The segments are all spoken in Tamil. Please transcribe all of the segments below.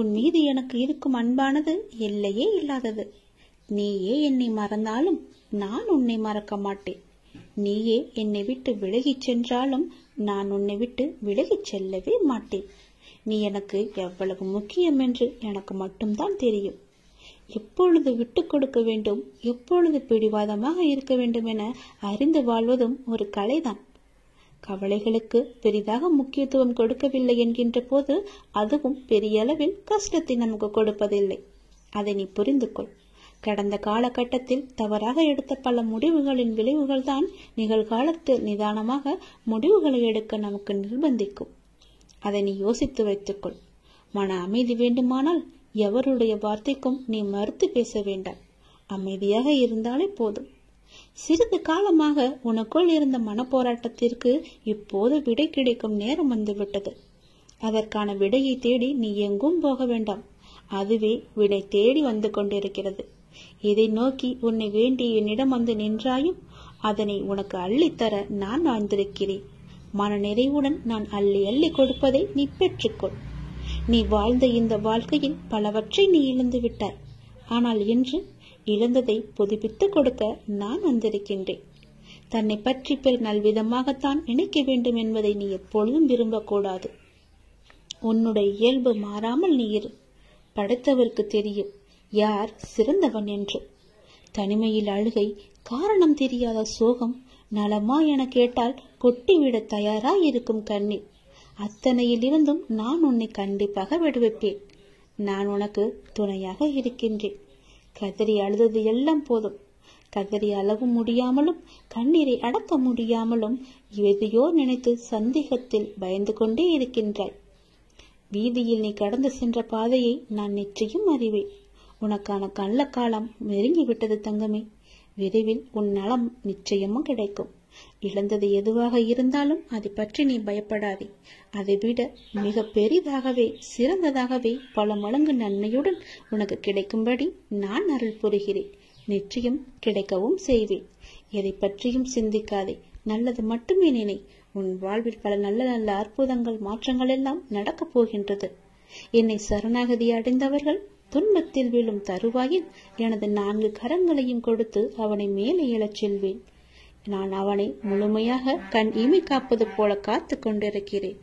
உன் மீது எனக்கு இருக்கும் அன்பானது எல்லையே இல்லாதது. நீயே என்னை மறந்தாலும் நான் உன்னை மறக்க மாட்டேன். நீயே என்னை விட்டு விலகிச் சென்றாலும் நான் உன்னை விட்டு விலகிச் செல்லவே மாட்டேன். நீ எனக்கு எவ்வளவு முக்கியம் என்று எனக்கு மட்டும்தான் தெரியும். எப்பொழுது விட்டு கொடுக்க வேண்டும், எப்பொழுது பிடிவாதமாக இருக்க வேண்டும் என அறிந்து வாழ்வதும் ஒரு கலைதான். கவலைகளுக்கு பெரிதாக முக்கியத்துவம் கொடுக்கவில்லை என்கின்ற போது அதுவும் பெரிய அளவில் கஷ்டத்தை நமக்கு கொடுப்பதில்லை. அதை நீ புரிந்து கொள். கடந்த காலகட்டத்தில் தவறாக எடுத்த பல முடிவுகளின் விளைவுகள் தான் நிகழ்காலத்தில் நிதானமாக முடிவுகளை எடுக்க நமக்கு நிர்பந்திக்கும். அதை நீ யோசித்து வைத்துக்கொள். மன அமைதி வேண்டுமானால் எவருடைய வார்த்தைக்கும் நீ மறுத்து பேச வேண்டாம். அமைதியாக இருந்தாலே போதும். சிறிது காலமாக உனக்குள் இருந்த மனப்போராட்டத்திற்கு இப்போது விடை கிடைக்கும் நேரம் வந்துவிட்டது. அதற்கான விடையை தேடி நீ எங்கும் போக வேண்டாம். அதுவே விடை தேடி வந்து கொண்டிருக்கிறது. இதை நோக்கி உன்னை வேண்டி என்னிடம் வந்து நின்றாயும் அதனை உனக்கு அள்ளித்தர நான் வாழ்ந்திருக்கிறேன். மன நிறைவுடன் நான் அள்ளி அள்ளி கொடுப்பதை நீ பெற்றுக்கொள். நீ வாழ்ந்த இந்த வாழ்க்கையில் பலவற்றை நீ இழந்து விட்டாய். ஆனால் இன்று இழந்ததை புதுப்பித்துக் கொடுக்க நான் வந்திருக்கின்றேன். தன்னை பற்றி பெரு நல்விதமாகத்தான் நினைக்க வேண்டும் என்பதை நீ எப்பொழுதும் விரும்பக்கூடாது. உன்னுடைய இயல்பு மாறாமல் நீ இரு. படைத்தவருக்கு தெரியும் யார் சிறந்தவன் என்று. தனிமையில் அழுகை, காரணம் தெரியாத சோகம், நலமா என கேட்டால் கொட்டிவிட தயாராய் இருக்கும் கண்ணீர், அத்தனையிலிருந்தும் நான் உன்னை கண்டிப்பாக விடுவிப்பேன். நான் உனக்கு துணையாக இருக்கின்றேன். கதறி அழுதது எல்லாம் போதும். கதறி அளவும் முடியாமலும் கண்ணீரை அடக்க முடியாமலும் எதையோ நினைத்து சந்தேகத்தில் பயந்து கொண்டே இருக்கின்றாய். வீதியில் நீ கடந்து சென்ற பாதையை நான் நிச்சயம் அறிவேன். உனக்கான கள்ள காலம் நெருங்கிவிட்டது தங்கமே. விரைவில் உன் நலம் நிச்சயமும் கிடைக்கும். இழந்தது எதுவாக இருந்தாலும் அதை பற்றி நீ பயப்படாதே. அதை விட மிக பெரிதாகவே சிறந்ததாகவே பல மடங்கு நன்மையுடன் உனக்கு கிடைக்கும்படி நான் அருள் புரிகிறேன். நிச்சயம் கிடைக்கவும் செய்வேன். எதை பற்றியும் சிந்திக்காதே. நல்லது மட்டுமே நினை. உன் வாழ்வில் பல நல்ல நல்ல அற்புதங்கள் மாற்றங்கள் எல்லாம் நடக்கப் போகின்றது. என்னை சரணாகதி அடைந்தவர்கள் துன்பத்தில் விழும் தருவாயில் எனது 4 கரங்களையும் கொடுத்து அவனை மேலே எழச் செல்வேன். நான் அவனை முழுமையாக கண் இமை காப்பது போல காத்து கொண்டிருக்கிறேன்.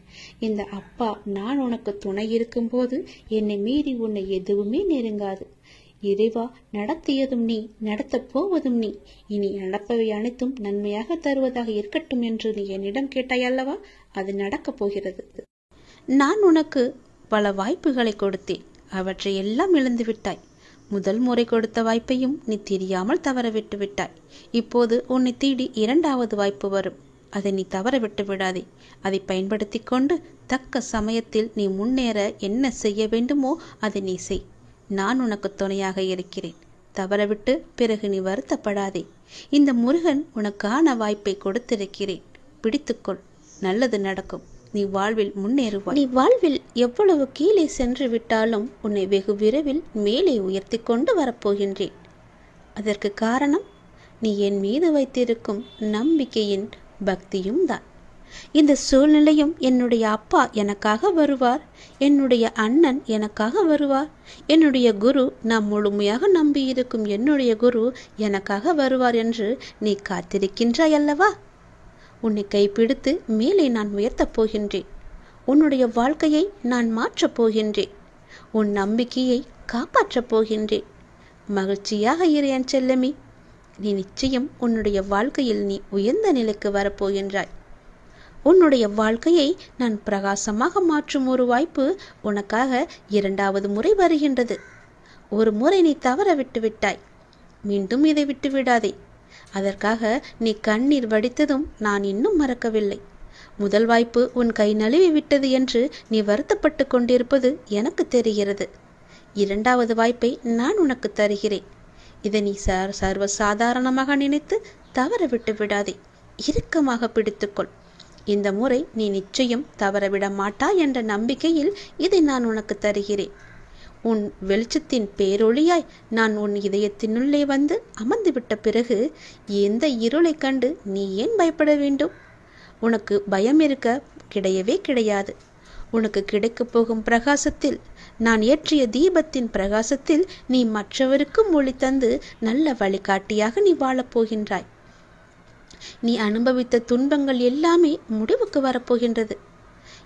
இந்த அப்பா நான் உனக்கு துணை இருக்கும் போது என்னை மீறி உன்னை எதுவுமே நெருங்காது. இறைவா, நடத்தியதும் நீ, நடத்தப் போவதும் நீ. இனி நடப்பவை அனைத்தும் நன்மையாக தருவதாக இருக்கட்டும் என்று நீ என்னிடம் கேட்டாய் அல்லவா? அது நடக்கப் போகிறது. நான் உனக்கு பல வாய்ப்புகளை கொடுத்தேன். அவற்றை எல்லாம் இழந்து விட்டாய். முதல் முறை கொடுத்த வாய்ப்பையும் நீ தெரியாமல் தவற விட்டு விட்டாய். இப்போது உன்னை தேடி 2வது வாய்ப்பு வரும். அதை நீ தவற விட்டு விடாதே. அதை பயன்படுத்தி கொண்டு தக்க சமயத்தில் நீ முன்னேற என்ன செய்ய வேண்டுமோ அதை நீ செய். நான் உனக்கு துணையாக இருக்கிறேன். தவறவிட்டு பிறகு நீ வருத்தப்படாதே. இந்த முருகன் உனக்கான வாய்ப்பை கொடுத்திருக்கிறேன். பிடித்துக்கொள். நல்லது நடக்கும். நீ வாழ்வில் முன்னேறுவாய். நீ வாழ்வில் எவ்வளவு கீழே சென்று விட்டாலும் உன்னை வெகு விரைவில் மேலே உயர்த்தி கொண்டு வரப்போகின்றேன். அதற்கு காரணம் நீ என் மீது வைத்திருக்கும் நம்பிக்கையின் பக்தியும் தான். இந்த சூழ்நிலையும் என்னுடைய அப்பா எனக்காக வருவார், என்னுடைய அண்ணன் எனக்காக வருவார், என்னுடைய குரு, நான் முழுமையாக நம்பியிருக்கும் என்னுடைய குரு எனக்காக வருவார் என்று நீ காத்திருக்கின்றாய் அல்லவா? உன்னை கைப்பிடித்து மேலே நான் உயர்த்தப் போகின்றேன். உன்னுடைய வாழ்க்கையை நான் மாற்றப் போகின்றேன். உன் நம்பிக்கையை காப்பாற்றப் போகின்றேன். மகிழ்ச்சியாக இரு என் செல்லமே. நீ நிச்சயம் உன்னுடைய வாழ்க்கையில் நீ உயர்ந்த நிலைக்கு வரப்போகின்றாய். உன்னுடைய வாழ்க்கையை நான் பிரகாசமாக மாற்றும் ஒரு வாய்ப்பு உனக்காக 2வது முறை வருகின்றது. ஒரு முறை நீ தவற விட்டு விட்டாய். மீண்டும் இதை விட்டு விடாதே. அதற்காக நீ கண்ணீர் வடித்ததும் நான் இன்னும் மறக்கவில்லை. முதல் வாய்ப்பு உன் கை நழுவி விட்டது என்று நீ வருத்தப்பட்டு கொண்டிருப்பது எனக்கு தெரிகிறது. 2வது வாய்ப்பை நான் உனக்கு தருகிறேன். இதை நீ சர்வ சாதாரணமாக நினைத்து தவற விட்டு விடாதே. இறுக்கமாக பிடித்துக்கொள். இந்த முறை நீ நிச்சயம் தவறவிட மாட்டாய் என்ற நம்பிக்கையில் இதை நான் உனக்கு தருகிறேன். உன் வெளிச்சத்தின் பேரொளியாய் நான் உன் இதயத்தினுள்ளே வந்து அமர்ந்துவிட்ட பிறகு எந்த இருளை கண்டு நீ ஏன் பயப்பட வேண்டும்? உனக்கு பயம் இருக்க கிடையவே கிடையாது. உனக்கு கிடைக்கப் போகும் பிரகாசத்தில் நான் ஏற்றிய தீபத்தின் பிரகாசத்தில் நீ மற்றவருக்கும் ஒளி தந்து நல்ல வழிகாட்டியாக நீ வாழப்போகின்றாய். நீ அனுபவித்த துன்பங்கள் எல்லாமே முடிவுக்கு வரப்போகின்றது.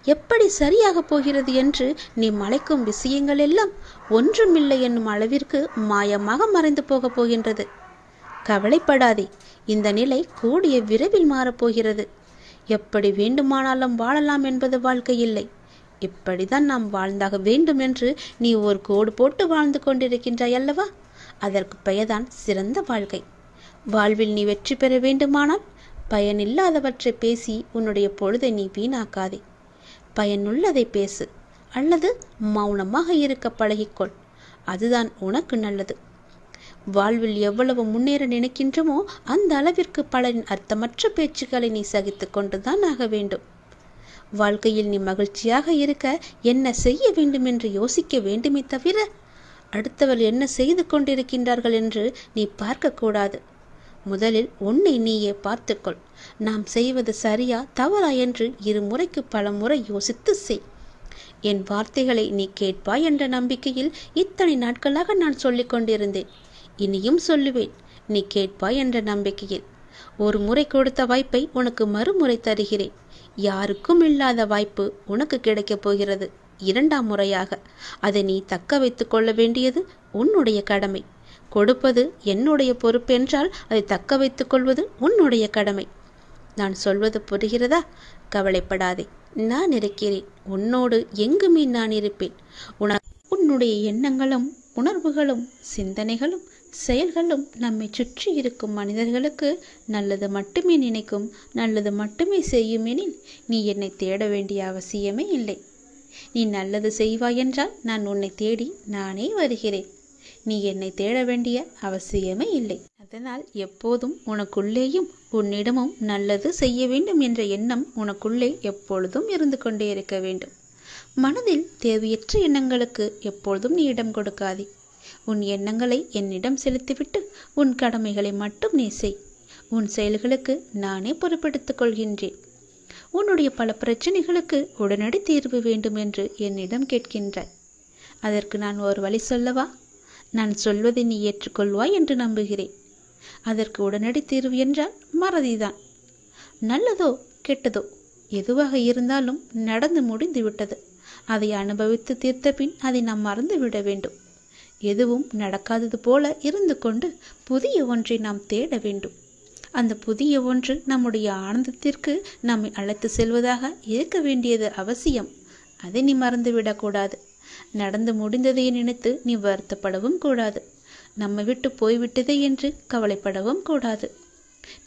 எப்படி சரியாக போகிறது என்று நீ மலைக்கும் விஷயங்கள் எல்லாம் ஒன்றுமில்லை என்னும் அளவிற்கு மாயமாக மறைந்து போகப் போகின்றது. கவலைப்படாதே, இந்த நிலை கூடிய விரைவில் மாறப்போகிறது. எப்படி வேண்டுமானாலும் வாழலாம் என்பது வாழ்க்கை இல்லை. இப்படிதான் நாம் வாழ்ந்தாக வேண்டும் என்று நீ ஒரு கோடு போட்டு வாழ்ந்து கொண்டிருக்கின்றாய் அல்லவா? அதற்கு பெயர்தான் சிறந்த வாழ்க்கை. வாழ்வில் நீ வெற்றி பெற வேண்டுமானால் பயனில்லாதவற்றை பேசி உன்னுடைய பொழுதை நீ வீணாக்காதே. பயனுள்ளதை பேசு, அல்லது மௌனமாக இருக்க பழகிக்கொள். அதுதான் உனக்கு நல்லது. வாழ்வில் எவ்வளவு முன்னேற நினைக்கின்றமோ அந்த அளவிற்கு பலரின் அர்த்தமற்ற பேச்சுக்களை நீ சகித்து கொண்டுதான் ஆக வேண்டும். வாழ்க்கையில் நீ மகிழ்ச்சியாக இருக்க என்ன செய்ய வேண்டும் என்று யோசிக்க வேண்டுமே தவிர அடுத்தவர் என்ன செய்து கொண்டிருக்கின்றார்கள் என்று நீ பார்க்கக்கூடாது. முதலில் உன்னை நீயே பார்த்துக்கொள். நாம் செய்வது சரியா தவறா என்று இருமுறைக்கு பல முறை யோசித்து செய். என் வார்த்தைகளை நீ கேட்பாய் என்ற நம்பிக்கையில் இத்தனை நாட்களாக நான் சொல்லிக் கொண்டிருந்தேன். இனியும் சொல்லுவேன், நீ கேட்பாய் என்ற நம்பிக்கையில். ஒரு முறை கொடுத்த வாய்ப்பை உனக்கு மறுமுறை தருகிறேன். யாருக்கும் இல்லாத வாய்ப்பு உனக்கு கிடைக்கப் போகிறது இரண்டாம் முறையாக. அதை நீ தக்க வைத்துக் கொள்ள வேண்டியது உன்னுடைய கடமை. கொடுப்பது என்னுடைய பொறுப்பென்றால் அதை தக்க வைத்துக் கொள்வது உன்னுடைய கடமை. நான் சொல்வது புரிகிறதா? கவலைப்படாதே, நான் இருக்கிறேன். உன்னோடு எங்குமே நான் இருப்பேன். உன்னுடைய எண்ணங்களும் உணர்வுகளும் சிந்தனைகளும் செயல்களும் நம்மை சுற்றி இருக்கும் மனிதர்களுக்கு நல்லது மட்டுமே நினைக்கும், நல்லது மட்டுமே செய்யும் எனில் நீ என்னை தேட வேண்டிய அவசியமே இல்லை. நீ நல்லது செய்வாய் என்றால் நான் உன்னை தேடி நானே வருகிறேன். நீ என்னை தேட வேண்டிய அவசியமே இல்லை. அதனால் எப்போதும் உனக்குள்ளேயும் உன்னிடமும் நல்லது செய்ய வேண்டும் என்ற எண்ணம் உனக்குள்ளே எப்பொழுதும் இருந்து கொண்டே இருக்க வேண்டும். மனதில் தேவையற்ற எண்ணங்களுக்கு எப்பொழுதும் நீ இடம் கொடுக்காதே. உன் எண்ணங்களை என்னிடம் செலுத்திவிட்டு உன் கடமைகளை மட்டும் நீ செய். உன் செயல்களுக்கு நானே பொறுப்பெடுத்துக் கொள்கின்றேன். உன்னுடைய பல பிரச்சனைகளுக்கு உடனடி தீர்வு வேண்டும் என்று என்னிடம் கேட்கின்றாய். அதற்கு நான் ஒரு வழி சொல்லவா? நான் சொல்வதை நீ ஏற்றுக்கொள்வாய் என்று நம்புகிறேன். அதற்கு உடனடி தீர்வு என்றால் மறதிதான். நல்லதோ கெட்டதோ எதுவாக இருந்தாலும் நடந்து முடிந்து விட்டது. அதை அனுபவித்து தீர்த்த பின் அதை நாம் மறந்து விட வேண்டும். எதுவும் நடக்காதது போல இருந்து கொண்டு புதிய ஒன்றை நாம் தேட வேண்டும். அந்த புதிய ஒன்று நம்முடைய ஆனந்தத்திற்கு நம்மை அழைத்து செல்வதாக இருக்க வேண்டியது அவசியம். அதை நீ மறந்துவிடக்கூடாது. நடந்து முடிந்ததை நினைத்து நீ வருத்தப்படவும் கூடாது. நம்மை விட்டு போய்விட்டதே என்று கவலைப்படவும் கூடாது.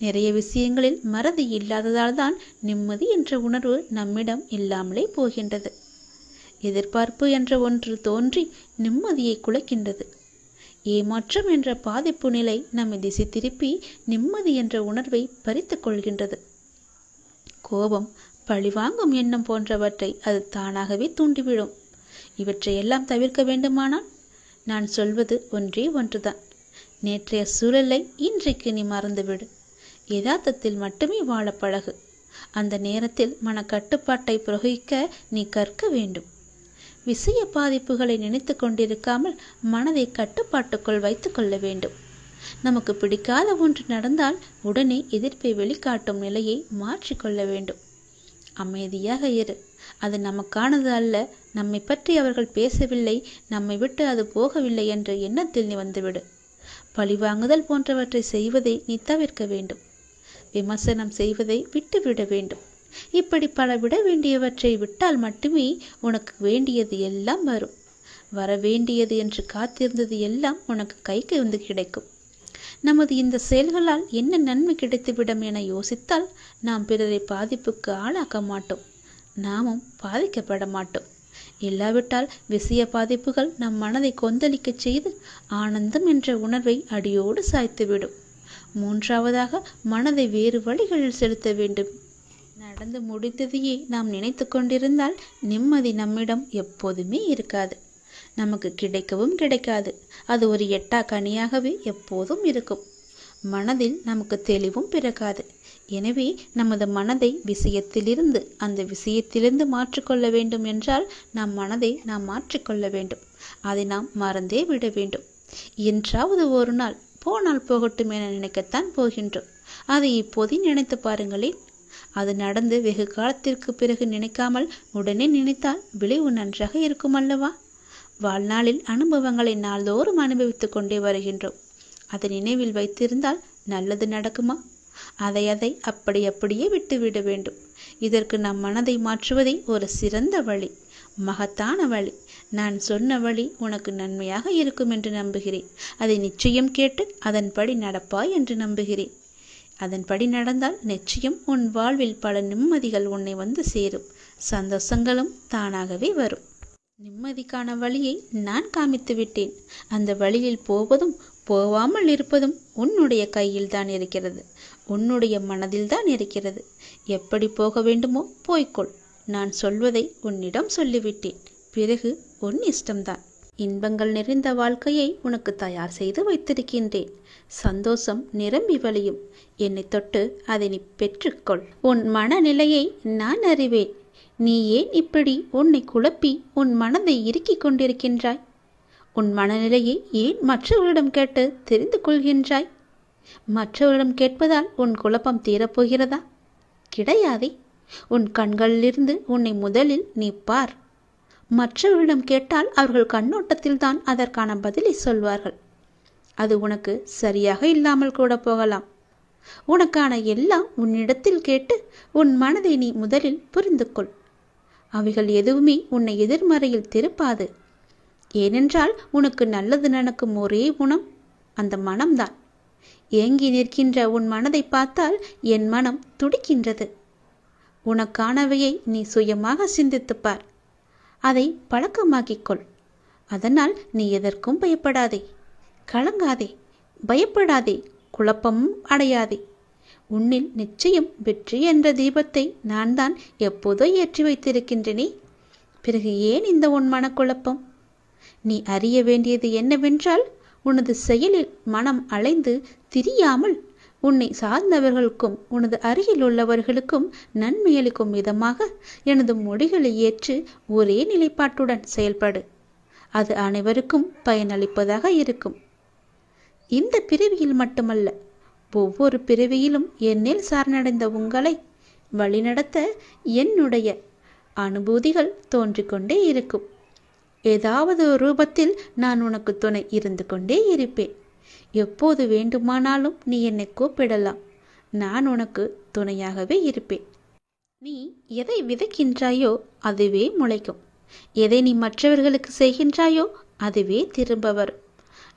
நிறைய விஷயங்களில் மறதி இல்லாததால் தான் நிம்மதி என்ற உணர்வு நம்மிடம் இல்லாமலே போகின்றது. எதிர்பார்ப்பு என்ற ஒன்று தோன்றி நிம்மதியை குலைக்கின்றது. ஏமாற்றம் என்ற பாதிப்பு நிலை நம்மை திசை திருப்பி நிம்மதி என்ற உணர்வை பறித்து கொள்கின்றது. கோபம், பழிவாங்கும் எண்ணம் போன்றவற்றை அது தானாகவே தூண்டிவிடும். இவற்றையெல்லாம் தவிர்க்க வேண்டுமானால் நான் சொல்வது ஒன்றே ஒன்றுதான். நேற்றைய சூழலை இன்றைக்கு நீ மறந்துவிடு. யதார்த்தத்தில் மட்டுமே வாழ பழகு. அந்த நேரத்தில் மனக்கட்டுப்பாட்டை பிரயோகிக்க நீ கற்க வேண்டும். விஷய பாதிப்புகளை நினைத்து கொண்டிருக்காமல் மனதை கட்டுப்பாட்டுக்குள் வைத்துக் கொள்ள வேண்டும். நமக்கு பிடிக்காத ஒன்று நடந்தால் உடனே எதிர்ப்பை வெளிக்காட்டும் நிலையை மாற்றிக்கொள்ள வேண்டும். அமைதியாக இரு. அது நமக்கானது அல்ல. நம்மை பற்றி அவர்கள் பேசவில்லை, நம்மை விட்டு அது போகவில்லை என்ற எண்ணத்தில் நீ வந்துவிடு. பழிவாங்குதல் போன்றவற்றை செய்வதை நீ தவிர்க்க வேண்டும். விமர்சனம் செய்வதை விட்டுவிட வேண்டும். இப்படி பல விட வேண்டியவற்றை விட்டால் மட்டுமே உனக்கு வேண்டியது எல்லாம் வரும். வர வேண்டியது என்று காத்திருந்தது எல்லாம் உனக்கு கைக்கு வந்து கிடைக்கும். நமது இந்த செயல்களால் என்ன நன்மை கிடைத்துவிடும் என யோசித்தால் நாம் பிறரை பாதிப்புக்கு ஆளாக்க மாட்டோம். நாமும் பாதிக்கப்பட மாட்டோம். இல்லாவிட்டால் விஷய பாதிப்புகள் நம் மனதை கொந்தளிக்க செய்து ஆனந்தம் என்ற உணர்வை அடியோடு சாய்த்துவிடும். மூன்றாவதாக மனதை வேறு வழிகளில் செலுத்த வேண்டும். நடந்து முடித்ததையே நாம் நினைத்து கொண்டிருந்தால் நிம்மதி நம்மிடம் எப்போதுமே இருக்காது. நமக்கு கிடைக்கவும் கிடைக்காது. அது ஒரு எட்டா கனியாகவே எப்போதும் இருக்கும். மனதில் நமக்கு தெளிவும் பிறக்காது. எனவே நமது மனதை அந்த விஷயத்திலிருந்து மாற்றிக்கொள்ள வேண்டும் என்றால் நம் மனதை நாம் மாற்றிக்கொள்ள வேண்டும். அதை நாம் மறந்தே விட வேண்டும். என்றாவது ஒரு நாள் போனால் போகட்டும் என நினைக்கத்தான் போகின்றோம். அதை இப்போதே நினைத்து பாருங்களேன். அது நடந்து வெகு காலத்திற்கு பிறகு நினைக்காமல் உடனே நினைத்தால் விளைவு நன்றாக இருக்கும் அல்லவா? வாழ்நாளில் அனுபவங்களை நாள்தோறும் அனுபவித்துக் கொண்டே வருகின்றோம். அதை நினைவில் வைத்திருந்தால் நல்லது நடக்குமா? அதை அப்படியே விட்டுவிட வேண்டும். இதற்கு நம் மனதை மாற்றுவதே ஒரு சிறந்த வழி, மகத்தான வழி. நான் சொன்ன வழி உனக்கு நன்மையாக இருக்கும் என்று நம்புகிறேன். அதை நிச்சயம் கேட்டு அதன்படி நடப்பாய் என்று நம்புகிறேன். அதன்படி நடந்தால் நிச்சயம் உன் வாழ்வில் பல நிம்மதிகள் உன்னை வந்து சேரும். சந்தோஷங்களும் தானாகவே வரும். நிம்மதிக்கான வழியை நான் காமித்து விட்டேன். அந்த வழியில் போவதும் போவாமல் இருப்பதும் உன்னுடைய கையில் தான் இருக்கிறது, உன்னுடைய மனதில் தான் இருக்கிறது. எப்படி போக வேண்டுமோ போய்க்கொள். நான் சொல்வதை உன்னிடம் சொல்லிவிட்டேன். பிறகு உன் இஷ்டம்தான். இன்பங்கள் நிறைந்த வாழ்க்கையை உனக்கு தயார் செய்து வைத்திருக்கின்றேன். சந்தோஷம் நிரம்பி வழியும். என்னை தொட்டு அதை நீ பெற்றுக்கொள். உன் மனநிலையை நான் அறிவேன். நீ ஏன் இப்படி உன்னை குழப்பி உன் மனதை இறுக்கிக் கொண்டிருக்கின்றாய்? உன் மனநிலையை ஏன் மற்றவர்களிடம் கேட்டு தெரிந்து கொள்கின்றாய்? மற்றவரிடம் கேட்பதால் உன் குழப்பம் தீரப்போகிறதா? கிடையாதே. உன் கண்களிலிருந்து உன்னை முதலில் நீ பார். மற்றவரிடம் கேட்டால் அவர்கள் கண்ணோட்டத்தில் தான் அதற்கான பதிலை சொல்வார்கள். அது உனக்கு சரியாக இல்லாமல் கூட போகலாம். உனக்கான எல்லாம் உன்னிடத்தில் கேட்டு உன் மனதை நீ முதலில் புரிந்து கொள். அவைகள் எதுவுமே உன்னை எதிர்மறையில் திருப்பாது. ஏனென்றால் உனக்கு நல்லது நடக்கும் ஒரே குணம் அந்த மனம்தான். ஏங்கி நிற்கின்ற உன் மனதை பார்த்தால் என் மனம் துடிக்கின்றது. உனக்கானவையை நீ சுயமாக சிந்தித்துப்பார். அதை பழக்கமாக்கிக்கொள். அதனால் நீ எதற்கும் பயப்படாதே, கலங்காதே, பயப்படாதே, குழப்பமும் அடையாதே. உன்னில் நிச்சயம் வெற்றி என்ற தீபத்தை நான் தான் எப்போதோ ஏற்றி வைத்திருக்கின்றேனே. பிறகு ஏன் இந்த உன் மனக்குழப்பம்? நீ அறிய வேண்டியது என்னவென்றால், உனது செயலில் மனம் அலைந்து திரியாமல் உன்னை சார்ந்தவர்களுக்கும் உனது அருகில் உள்ளவர்களுக்கும் நன்மையளிக்கும் விதமாக எனது மொழிகளை ஏற்று ஒரே நிலைப்பாட்டுடன் செயல்படு. அது அனைவருக்கும் பயனளிப்பதாக இருக்கும். இந்த பிறவியில் மட்டுமல்ல, ஒவ்வொரு பிறவியிலும் என்னில் சார்ந்தடைந்த உங்களை வழிநடத்த என்னுடைய அனுபூதிகள் தோன்றிக்கொண்டே இருக்கும். ஏதாவது ஒரு ரூபத்தில் நான் உனக்கு துணை இருந்து கொண்டே இருப்பேன். எப்போது வேண்டுமானாலும் நீ என்னை கூப்பிடலாம். நான் உனக்கு துணையாகவே இருப்பேன். நீ எதை விதைக்கின்றாயோ அதுவே முளைக்கும். எதை நீ மற்றவர்களுக்கு செய்கின்றாயோ அதுவே திரும்ப வரும்.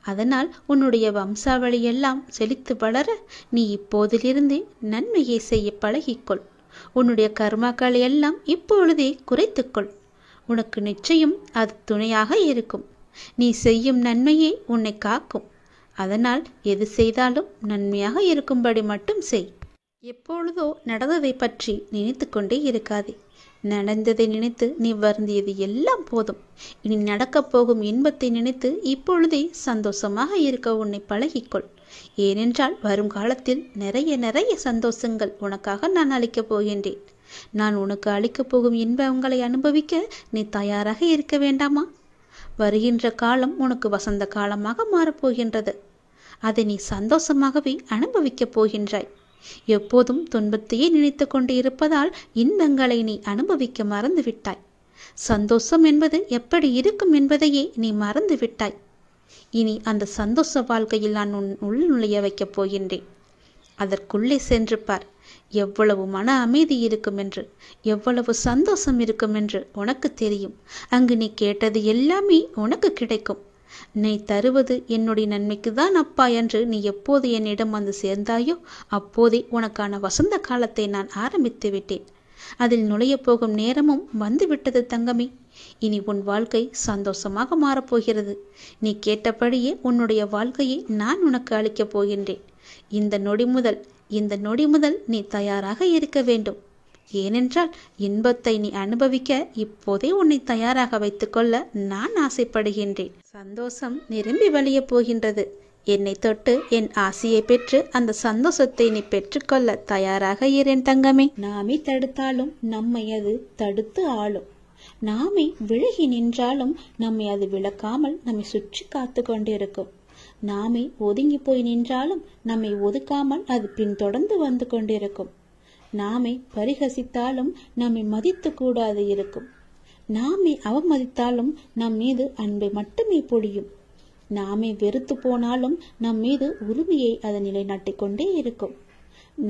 அதனால் உன்னுடைய வம்சாவளியெல்லாம் செழித்து வளர நீ இப்போதிலிருந்து நன்மையை செய்ய பழகிக்கொள். உன்னுடைய கர்மாக்களை எல்லாம் இப்பொழுதே குறைத்துக்கொள். உனக்கு நிச்சயம் அது துணையாக இருக்கும். நீ செய்யும் நன்மையே உன்னை காக்கும். அதனால் எது செய்தாலும் நன்மையாக இருக்கும்படி மட்டும் செய். எப்பொழுதோ நடந்ததை பற்றி நினைத்து கொண்டே இருக்காதே. நடந்ததை நினைத்து நீ வருந்தியது எல்லாம் போதும். இனி நடக்கப் போகும் இன்பத்தை நினைத்து இப்பொழுதே சந்தோஷமாக இருக்க உன்னை பழகிக்கொள். ஏனென்றால் வரும் காலத்தில் நிறைய சந்தோஷங்கள் உனக்காக நான் அளிக்கப் போகின்றேன். நான் உனக்கு அளிக்கப் போகும் இன்பங்களை அனுபவிக்க நீ தயாராக இருக்க வேண்டாமா? வருகின்ற காலம் உனக்கு வசந்த காலமாக மாறப்போகின்றது. அதை நீ சந்தோஷமாகவே அனுபவிக்கப் போகின்றாய். எப்போதும் துன்பத்தையே நினைத்து கொண்டு இருப்பதால் இன்பங்களை நீ அனுபவிக்க மறந்து விட்டாய். சந்தோஷம் என்பது எப்படி இருக்கும் என்பதையே நீ மறந்து விட்டாய். இனி அந்த சந்தோஷ வாழ்க்கையில் நான் உள் நுழைய வைக்கப் போகின்றேன். அதற்குள்ளே சென்று பார். எவ்வளவு மன அமைதி இருக்கும் என்று, எவ்வளவு சந்தோஷம் இருக்கும் என்று உனக்கு தெரியும். அங்கு நீ கேட்டது எல்லாமே உனக்கு கிடைக்கும். நீ தருவது என்னுடைய நன்மைக்கு தான் அப்பா என்று நீ எப்போது என்னிடம் வந்து சேர்ந்தாயோ அப்போதே உனக்கான வசந்த காலத்தை நான் ஆரம்பித்து விட்டேன். அதில் நுழைய போகும் நேரமும் வந்துவிட்டது தங்கமே. இனி உன் வாழ்க்கை சந்தோஷமாக மாறப்போகிறது. நீ கேட்டபடியே உன்னுடைய வாழ்க்கையை நான் உனக்கு அளிக்கப் போகின்றேன். இந்த நொடி முதல் நீ தயாராக இருக்க வேண்டும். ஏனென்றால் இன்பத்தை நீ அனுபவிக்க இப்போதே உன்னை தயாராக வைத்துக்கொள்ள நான் ஆசைப்படுகின்றேன். சந்தோஷம் நிரம்பி வழிய போகின்றது. என்னை தொட்டு என் ஆசையை பெற்று அந்த சந்தோஷத்தை நீ பெற்றுக்கொள்ள தயாராக இரு தங்கமே. நாமே தடுத்தாலும் நம்மை அது தடுத்து ஆளும். நாமே விலகி நின்றாலும் நம்மை அது விளக்காமல் நம்மை சுற்றி காத்து கொண்டிருக்கும். நாமே ஒதுங்கி போய் நின்றாலும் நம்மை ஒதுக்காமல் அது பின்தொடர்ந்து வந்து கொண்டிருக்கும். நாமே பரிகசித்தாலும் நம்மை மதித்து கூடாது இருக்கும். நாமே அவமதித்தாலும் நம் மீது அன்பை மட்டுமே பொழியும். நாமே வெறுத்து போனாலும் நம் மீது உரிமையை அது நிலைநாட்டிக் கொண்டே இருக்கும்.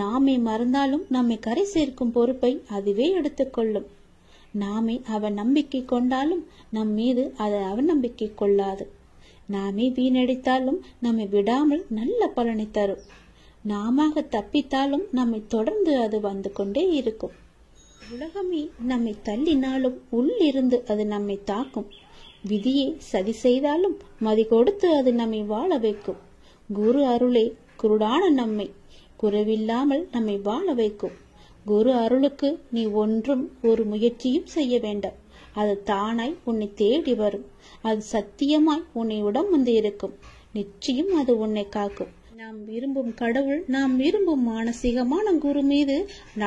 நாமே மறந்தாலும் நம்மை கரை சேர்க்கும் பொறுப்பை அதுவே எடுத்துக்கொள்ளும். நாமே அவன் நம்பிக்கை கொண்டாலும் நம் மீது அது அவநம்பிக்கை கொள்ளாது. நாமே வீணடித்தாலும் நம்மை விடாமல் நல்ல பலனை தரும். நாம தப்பித்தாலும் நம்மை தொடர்ந்து அது வந்து கொண்டே இருக்கும். உலகமே நம்மை தள்ளினாலும் உள்ளிருந்து அது நம்மை தாக்கும். விதியை சதி செய்தாலும் மதி கொடுத்து அது நம்மை வாழ வைக்கும். குரு அருளே குருடான நம்மை குறைவில்லாமல் நம்மை வாழ வைக்கும். குரு அருளுக்கு நீ ஒன்றும் ஒரு முயற்சியும் செய்ய வேண்டாம். அது தானாய் உன்னை தேடி வரும். அது சத்தியமாய் உன்னை உடம் வந்து இருக்கும். நிச்சயம் அது உன்னை காக்கும். நாம் விரும்பும் கடவுள், நாம் விரும்பும் மானசீகமான குரு மீது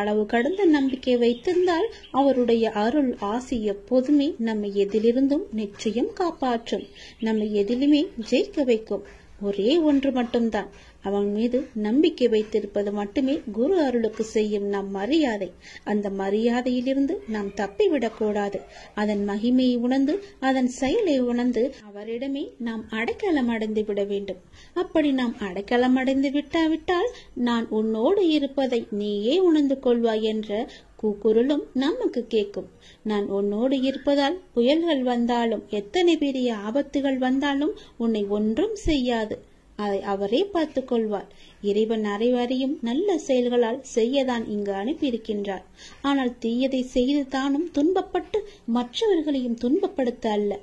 அளவு கடந்த நம்பிக்கை வைத்திருந்தால் அவருடைய அருள் ஆசி எப்போதுமே நம்மை எதிலிருந்தும் நிச்சயம் காப்பாற்றும். நம்மை எதிலுமே ஜெயிக்க வைக்கும். ஒரே ஒன்று மட்டும்தான், அவன் மீது நம்பிக்கை வைத்திருப்பது மட்டுமே குரு அருளுக்கு செய்யும் நம் மரியாதை. அந்த மரியாதையிலிருந்து நாம் தப்பிவிடக்கூடாது. அதன் மகிமையை உணர்ந்து அதன் செயலை உணர்ந்து அவரிடமே நாம் அடைக்கலம் அடைந்து விட வேண்டும். அப்படி நாம் அடைக்கலம் அடைந்து விட்டாவிட்டால் நான் உன்னோடு இருப்பதை நீயே உணர்ந்து கொள்வாய் என்ற கூக்குரலும் நமக்கு கேட்கும். நான் உன்னோடு இருப்பதால் புயல்கள் வந்தாலும் எத்தனை பெரிய ஆபத்துகள் வந்தாலும் உன்னை ஒன்றும் செய்யாது. அதை அவரே பார்த்து கொள்வார். இறைவன் அனைவரையும் நல்ல செயல்களால் செய்யதான் இங்கு அனுப்பியிருக்கின்றார். ஆனால் தீயதை செய்து தானும் துன்பப்பட்டு மற்றவர்களையும் துன்பப்படுத்த அல்ல.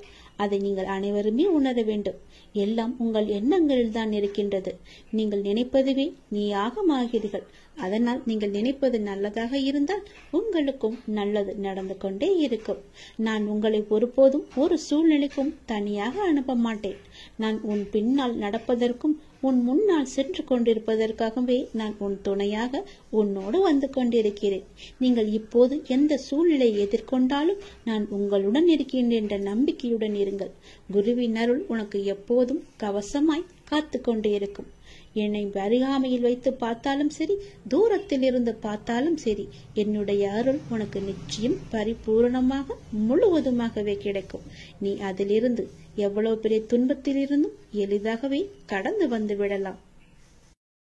அதை நீங்கள் அனைவருமே உணர வேண்டும். எல்லாம் உங்கள் எண்ணங்களில் தான் இருக்கின்றது. நீங்கள் நினைப்பதுவே நீயாக மாகிறீர்கள். அதனால் நீங்கள் நினைப்பது நல்லதாக இருந்தால் உங்களுக்கும் நல்லது நடந்து கொண்டே இருக்கும். நான் உங்களை ஒருபோதும் ஒரு சூழ்நிலைக்கும் தனியாக அனுப்ப மாட்டேன். நான் உன் பின்னால் நடப்பதற்கும் உன் முன்னால் சென்று கொண்டிருப்பதற்காகவே நான் உன் துணையாக உன்னோடு வந்து கொண்டிருக்கிறேன். நீங்கள் இப்போது எந்த சூழ்நிலையை எதிர்கொண்டாலும் நான் உங்களுடன் இருக்கின்றேன் என்ற நம்பிக்கையுடன் இருங்கள். குருவின் அருள் உனக்கு எப்போதும் கவசமாய் காத்து கொண்டு இருக்கும். என்னை அருகாமையில் வைத்து பார்த்தாலும் சரி, தூரத்தில் இருந்து பார்த்தாலும் சரி, என்னுடைய அருள் உனக்கு நிச்சயம் பரிபூரணமாக முழுவதுமாகவே கிடைக்கும். நீ அதிலிருந்து எவ்வளவு பெரிய துன்பத்தில் இருந்தும் எளிதாகவே கடந்து வந்து விடலாம்.